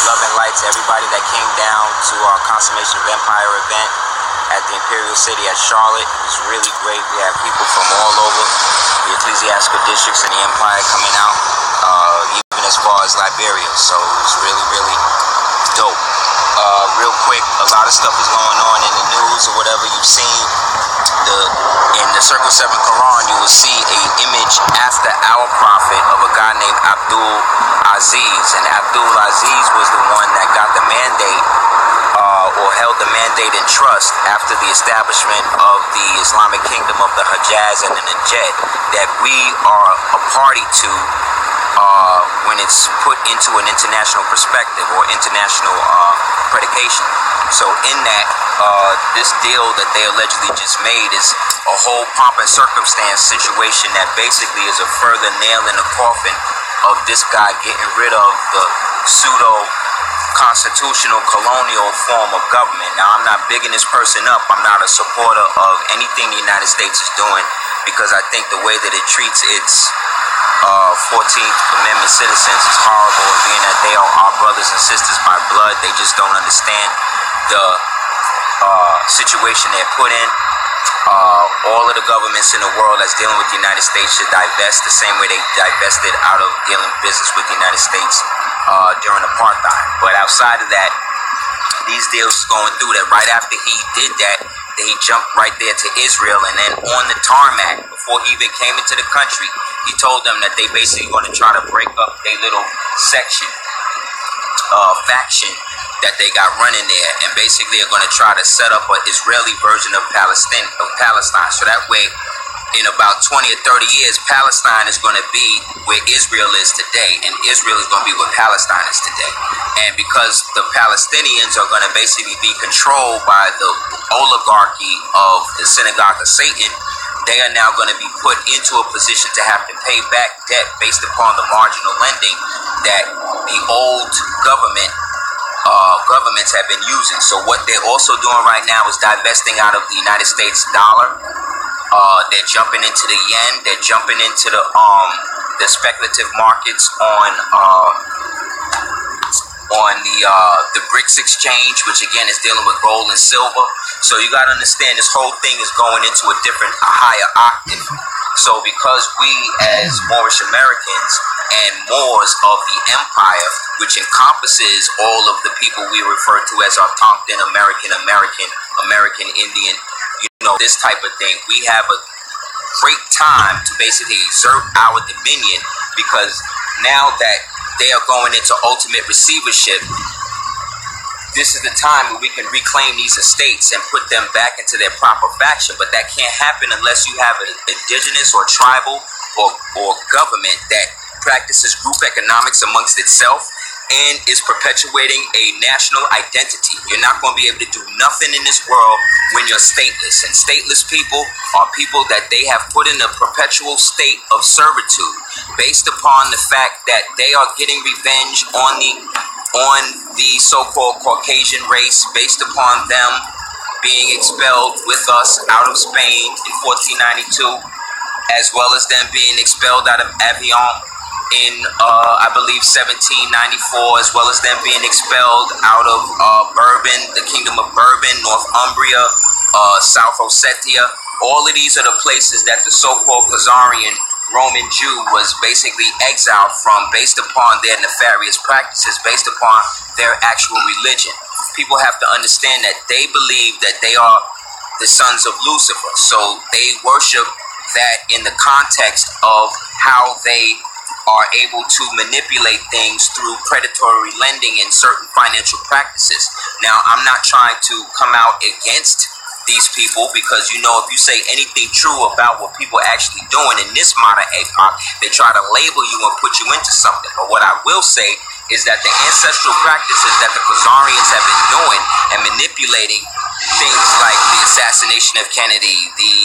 love and light to everybody that came down to our Consummation of Empire event at the Imperial City at Charlotte. It was really great. We had people from all over the ecclesiastical districts in the Empire coming out, even as far as Liberia. So it was really, really dope. Real quick, a lot of stuff is going on in the news or whatever you've seen. In the Circle 7 Quran, you will see an image after our prophet of a guy named Abdul Aziz. And Abdul Aziz was the one that got the mandate or held the mandate in trust after the establishment of the Islamic kingdom of the Hijaz and the Najd, that we are a party to when it's put into an international perspective or international predication. So in that, this deal that they allegedly just made is a whole pomp and circumstance situation that basically is a further nail in the coffin of this guy getting rid of the pseudo-constitutional colonial form of government. Now, I'm not bigging this person up. I'm not a supporter of anything the United States is doing, because I think the way that it treats its 14th Amendment citizens is horrible, and being that they are our brothers and sisters by blood, they just don't understand the situation they're put in. All of the governments in the world that's dealing with the United States should divest the same way they divested out of dealing business with the United States during apartheid. But outside of that, these deals is going through that. Right after he did that, he jumped right there to Israel, and then on the tarmac, before he even came into the country, he told them that they basically going to try to break up their little section, faction that they got running there, and basically are going to try to set up an Israeli version of Palestine. So that way, in about 20 or 30 years, Palestine is going to be where Israel is today, and Israel is going to be where Palestine is today. And because the Palestinians are going to basically be controlled by the oligarchy of the synagogue of Satan, they are now going to be put into a position to have to pay back debt based upon the marginal lending that the old governments have been using. So what they're also doing right now is divesting out of the United States dollar. They're jumping into the yen. They're jumping into the speculative markets on the BRICS exchange, which again is dealing with gold and silver. So you got to understand, this whole thing is going into a higher octave. So because we as Moorish Americans and Moors of the empire, which encompasses all of the people we refer to as our Tonkin American Indian, this type of thing, we have a great time to basically exert our dominion, because now that they are going into ultimate receivership, this is the time where we can reclaim these estates and put them back into their proper faction. But that can't happen unless you have an indigenous or tribal or government that practices group economics amongst itself and is perpetuating a national identity. You're not going to be able to do nothing in this world when you're stateless. And stateless people are people that they have put in a perpetual state of servitude based upon the fact that they are getting revenge on the so-called Caucasian race, based upon them being expelled with us out of Spain in 1492, as well as them being expelled out of Avignon in I believe 1794, as well as them being expelled out of Bourbon, the Kingdom of Bourbon, Northumbria, South Ossetia. All of these are the places that the so-called Khazarian Roman Jew was basically exiled from, based upon their nefarious practices, based upon their actual religion. People have to understand that they believe that they are the sons of Lucifer, so they worship that in the context of how they are able to manipulate things through predatory lending and certain financial practices. Now, I'm not trying to come out against these people, because if you say anything true about what people are actually doing in this modern epoch, they try to label you and put you into something. But what I will say is that the ancestral practices that the Khazarians have been doing and manipulating things like the assassination of Kennedy, the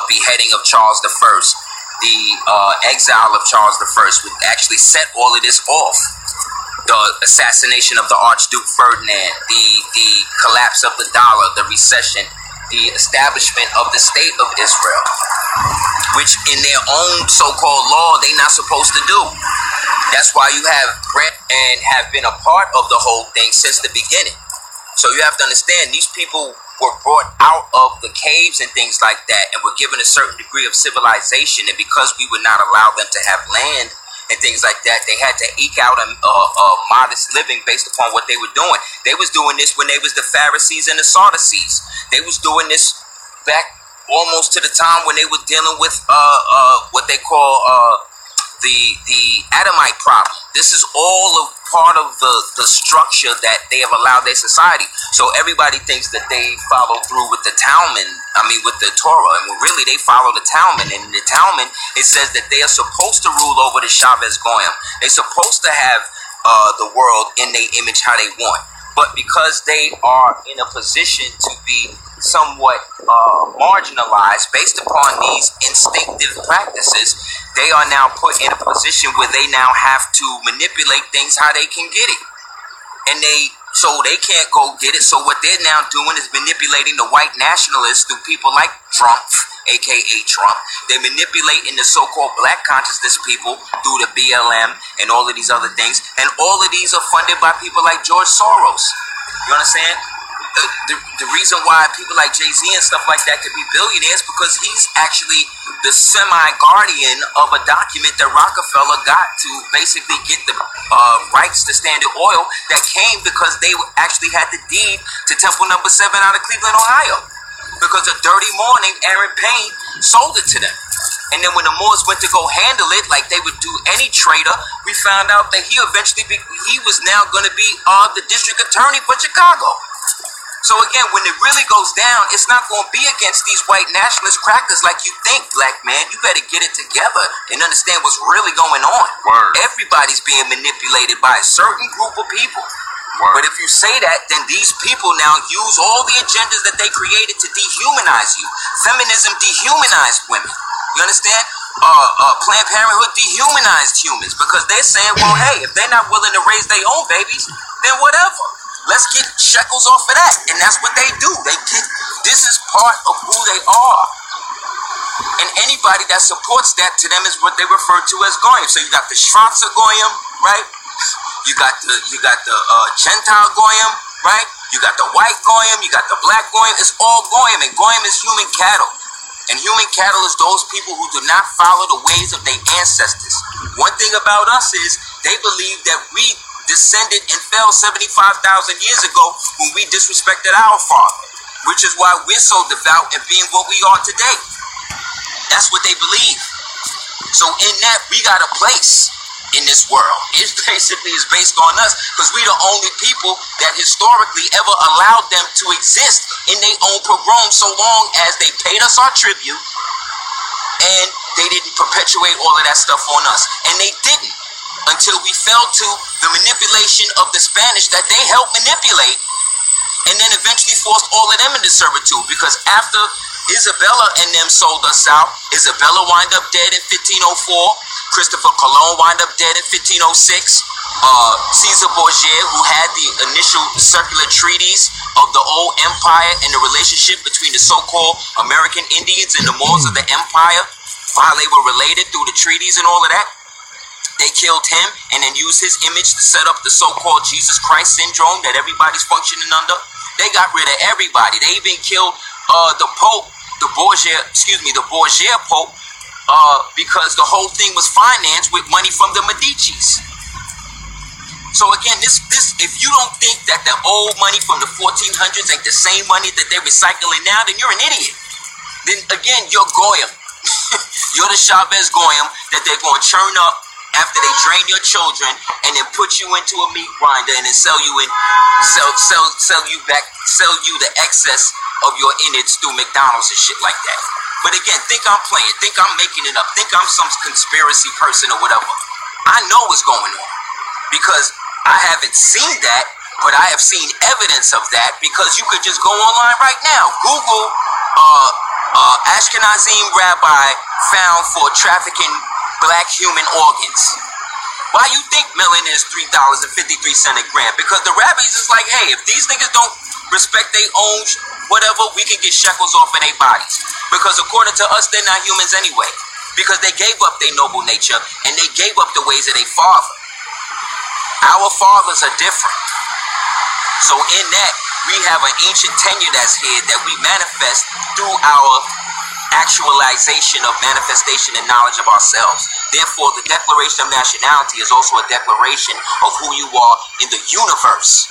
beheading of Charles I, the exile of Charles I, would actually set all of this off. The assassination of the Archduke Ferdinand, the collapse of the dollar, the recession, the establishment of the state of Israel, which in their own so-called law they're not supposed to do. That's why you have Brent and have been a part of the whole thing since the beginning. So you have to understand, these people were brought out of the caves and things like that and were given a certain degree of civilization. And because we would not allow them to have land and things like that, they had to eke out a modest living based upon what they were doing. They was doing this when they was the Pharisees and the Sadducees. They was doing this back almost to the time when they were dealing with what they call the Adamite problem. This is all of part of the structure that they have allowed their society. So everybody thinks that they follow through with the Talmud, with the Torah, and really they follow the Talmud. And in the Talmud, it says that they are supposed to rule over the Shabbos Goyim. They're supposed to have the world in their image how they want. But because they are in a position to be somewhat marginalized based upon these instinctive practices, they are now put in a position where they now have to manipulate things how they can get it. And so they can't go get it. So what they're now doing is manipulating the white nationalists through people like Trump, aka Trump. They're manipulating the so-called black consciousness people through the BLM and all of these other things. And all of these are funded by people like George Soros. You understand? The reason why people like Jay-Z and stuff like that could be billionaires because he's actually the semi-guardian of a document that Rockefeller got to basically get the rights to Standard Oil that came because they actually had the deed to Temple Number 7 out of Cleveland, Ohio. Because a dirty morning, Aaron Payne sold it to them. And then when the Moors went to go handle it like they would do any trader, we found out that he was now going to be the district attorney for Chicago. So again, when it really goes down, it's not going to be against these white nationalist crackers like you think, black man. You better get it together and understand what's really going on. Word. Everybody's being manipulated by a certain group of people. Word. But if you say that, then these people now use all the agendas that they created to dehumanize you. Feminism dehumanized women. You understand? Planned Parenthood dehumanized humans because they're saying, well, hey, if they're not willing to raise their own babies, then whatever. Let's get shekels off of that. And that's what they do. This is part of who they are. And anybody that supports that to them is what they refer to as Goyim. So you got the Shvatzer Goyim, right? You got the Gentile Goyim, right? You got the white Goyim, you got the black Goyim. It's all Goyim, and Goyim is human cattle. And human cattle is those people who do not follow the ways of their ancestors. One thing about us is they believe that we descended and fell 75,000 years ago when we disrespected our father, which is why we're so devout and being what we are today. That's what they believe. So in that, we got a place in this world. It basically is based on us because we're the only people that historically ever allowed them to exist in their own pogrom so long as they paid us our tribute and they didn't perpetuate all of that stuff on us. And they didn't until we fell to the manipulation of the Spanish that they helped manipulate and then eventually forced all of them into servitude because after Isabella and them sold us out, Isabella wound up dead in 1504, Christopher Colon wound up dead in 1506, Caesar Borgia, who had the initial circular treaties of the old empire and the relationship between the so-called American Indians and the Moors of the empire, while they were related through the treaties and all of that, they killed him and then used his image to set up the so-called Jesus Christ syndrome that everybody's functioning under. They got rid of everybody. They even killed the Pope, the Borgia Pope, because the whole thing was financed with money from the Medicis. So again, this if you don't think that the old money from the 1400s ain't the same money that they're recycling now, then you're an idiot. Then again, you're Goyim. You're the Chavez Goyim that they're going to churn up after they drain your children and then put you into a meat grinder and then sell you the excess of your innards through McDonald's and shit like that. But again, think I'm playing, think I'm making it up, think I'm some conspiracy person or whatever. I know what's going on because I haven't seen that, but I have seen evidence of that because you could just go online right now. Google Ashkenazim rabbi found for trafficking black human organs. Why you think melon is $3.53 a gram? Because the rabbis is like, hey, if these niggas don't respect their own whatever, we can get shekels off of their bodies. Because according to us, they're not humans anyway. because they gave up their noble nature and they gave up the ways of their father. Our fathers are different. So in that, we have an ancient tenure that's here that we manifest through our actualization of manifestation and knowledge of ourselves. Therefore, the Declaration of Nationality is also a declaration of who you are in the universe.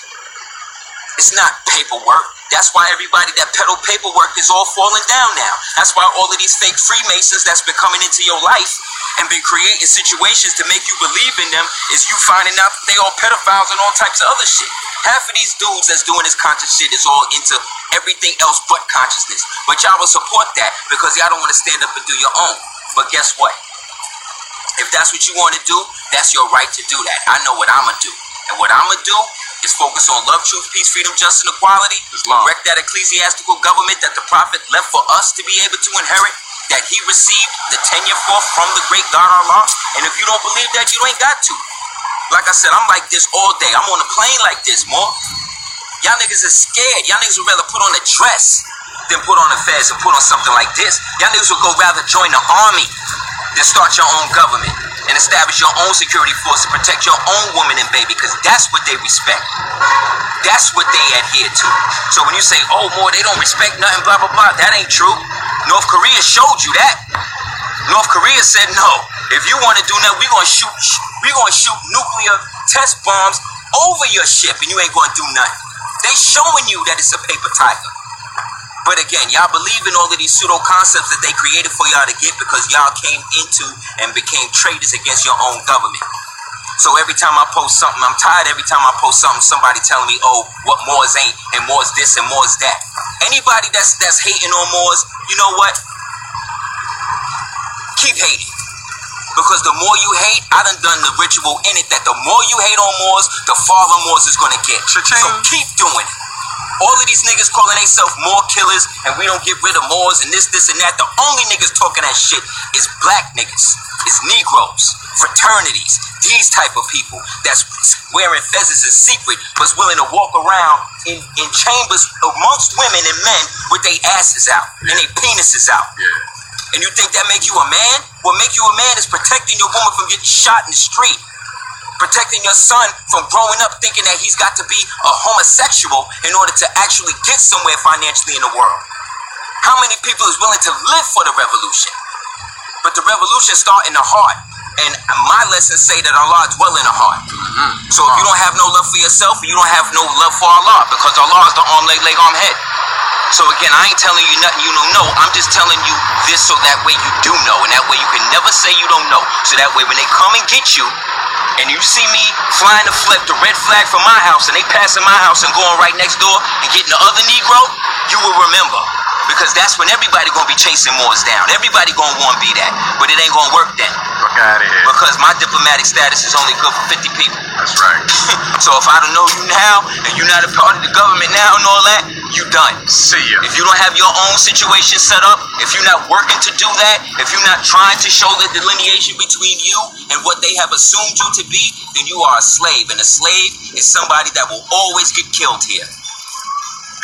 It's not paperwork. That's why everybody that peddle paperwork is all falling down now. That's why all of these fake Freemasons that's been coming into your life and been creating situations to make you believe in them is you finding out that they all pedophiles and all types of other shit. Half of these dudes that's doing this conscious shit is all into everything else but consciousness. But y'all will support that because y'all don't want to stand up and do your own. But guess what? If that's what you want to do, that's your right to do that. I know what I'm going to do. And what I'm going to do is focus on love, truth, peace, freedom, justice, and equality. Correct that ecclesiastical government that the prophet left for us to be able to inherit, that he received the tenure for from the great God Allah. And if you don't believe that, you ain't got to. Like I said, I'm like this all day. I'm on a plane like this, more. Y'all niggas are scared. Y'all niggas would rather put on a dress than put on a fez and put on something like this. Y'all niggas would go rather join the army than start your own government and establish your own security force to protect your own woman and baby, because that's what they respect. That's what they adhere to. So when you say, oh, more, they don't respect nothing, blah, blah, blah, that ain't true. North Korea showed you that. North Korea said, no, if you want to do nothing, we're going to shoot nuclear test bombs over your ship and you ain't going to do nothing. They showing you that it's a paper tiger. But again, y'all believe in all of these pseudo concepts that they created for y'all to get because y'all came into and became traitors against your own government. So every time I post something, I'm tired every time I post something, somebody telling me, oh, what Moors ain't, and Moors this and Moors that. Anybody that's hating on Moors, you know what? Keep hating. Because the more you hate, I done the ritual in it that the more you hate on Moors, the farther Moors is going to get. So keep doing it. All of these niggas calling themselves Moor killers and we don't get rid of Moors and this and that. The only niggas talking that shit is black niggas. It's Negroes, fraternities, these type of people that's wearing fezzes in secret but's willing to walk around in chambers amongst women and men with their asses out and their penises out. And you think that make you a man? What make you a man is protecting your woman from getting shot in the street. Protecting your son from growing up thinking that he's got to be a homosexual in order to actually get somewhere financially in the world. How many people is willing to live for the revolution? But the revolution starts in the heart. And my lessons say that Allah dwell in the heart. So if you don't have no love for yourself, you don't have no love for Allah, because Allah is the arm, leg, arm, head. So again, I ain't telling you nothing you don't know. I'm just telling you this so that way you do know. And that way you can never say you don't know. So that way when they come and get you, and you see me flying the red flag from my house, and they passing my house and going right next door and getting the other Negro, you will remember. Because that's when everybody gonna be chasing Moors down. Everybody gonna want to be that. But it ain't gonna work then. Fuck out of here. Because my diplomatic status is only good for 50 people. That's right. So if I don't know you now, and you're not a part of the government now and all that, you done. See ya. If you don't have your own situation set up, if you're not working to do that, if you're not trying to show the delineation between you and what they have assumed you to be, then you are a slave. And a slave is somebody that will always get killed here.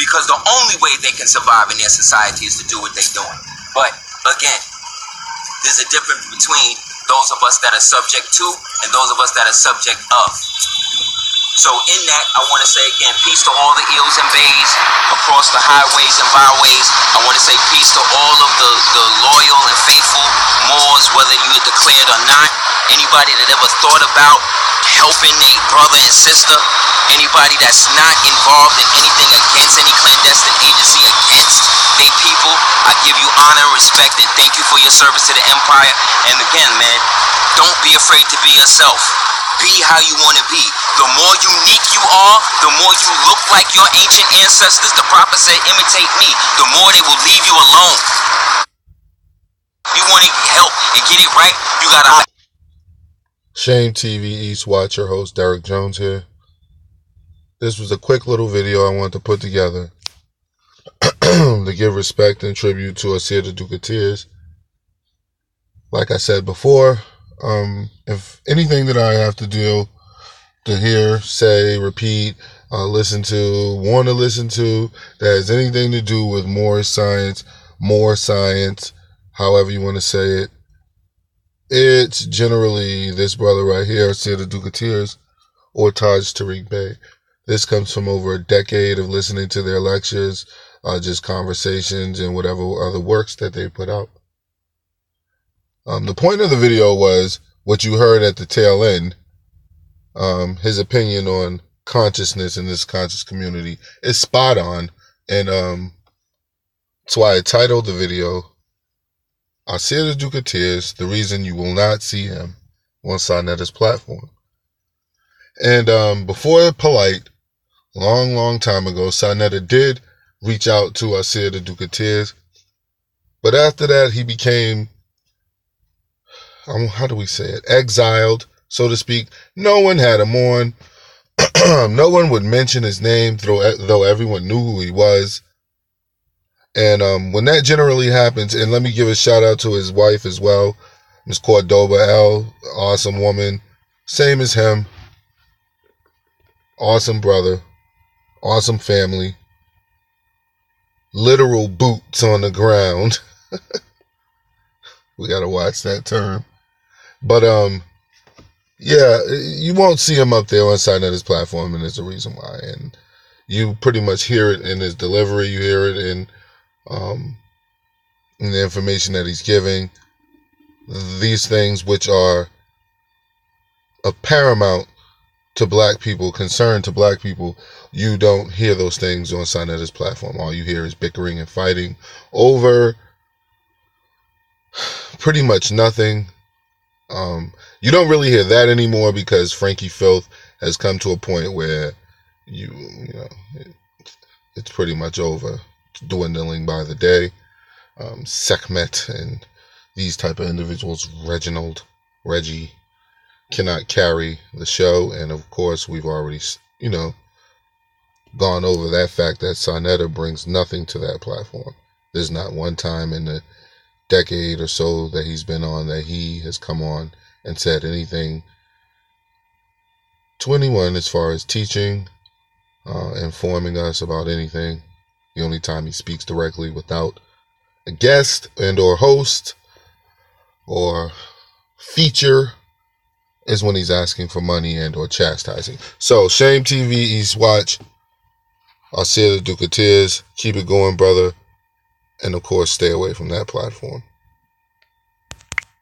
Because the only way they can survive in their society is to do what they're doing. But again, there's a difference between those of us that are subject to and those of us that are subject of. So in that, I want to say again, peace to all the eels and bays across the highways and byways. I want to say peace to all of the loyal and faithful Moors, whether you are declared or not. Anybody that ever thought about helping a brother and sister, anybody that's not involved in anything against any clandestine agency against they people, I give you honor and respect and thank you for your service to the empire. And again, man, don't be afraid to be yourself. Be how you want to be. The more unique you are, the more you look like your ancient ancestors. The prophet said, imitate me. The more they will leave you alone. You want to help and get it right, you gotta. Shame TV East Watcher host Derek Jones here. This was a quick little video I wanted to put together to give respect and tribute to Aseer the Duke of Tears. Like I said before, if anything that I have to do to hear, say, repeat, listen to, want to listen to, that has anything to do with more science, however you want to say it, It's generally this brother right here, Aseer the Duke of Tears, or Taj Tariq Bey. This comes from over a decade of listening to their lectures, just conversations and whatever other works that they put out. The point of the video was what you heard at the tail end. His opinion on consciousness in this conscious community is spot on, and that's why I titled the video Aseer the Duke of Tears, the reason you will not see him on NETER's platform. And before Polite, long time ago, NETER did reach out to Aseer the Duke of Tears, but after that he became, how do we say it, exiled, so to speak. No one had him on. No one would mention his name, though everyone knew who he was. And when that generally happens, and let me give a shout out to his wife as well, Miss Cordoba L, awesome woman, same as him, awesome brother, awesome family, literal boots on the ground. We gotta watch that term. But yeah, you won't see him up there on NETER's platform, and there's a reason why. And you pretty much hear it in his delivery, you hear it in the information that he's giving. These things which are of paramount to black people, concern to black people, you don't hear those things on NETER's platform. All you hear is bickering and fighting over pretty much nothing. You don't really hear that anymore because Frankie Filth has come to a point where you know it's pretty much over. It's dwindling by the day. Sekhmet and these type of individuals, Reggie, cannot carry the show. And of course, we've already, gone over that fact that NETER brings nothing to that platform. There's not one time in the decade or so that he's been on that he has come on and said anything to anyone as far as teaching, informing us about anything. The only time he speaks directly without a guest and or host or feature is when he's asking for money and or chastising. So Shame TV, East Watch, Aseer the Duke of Tears, keep it going, brother, and of course stay away from that platform.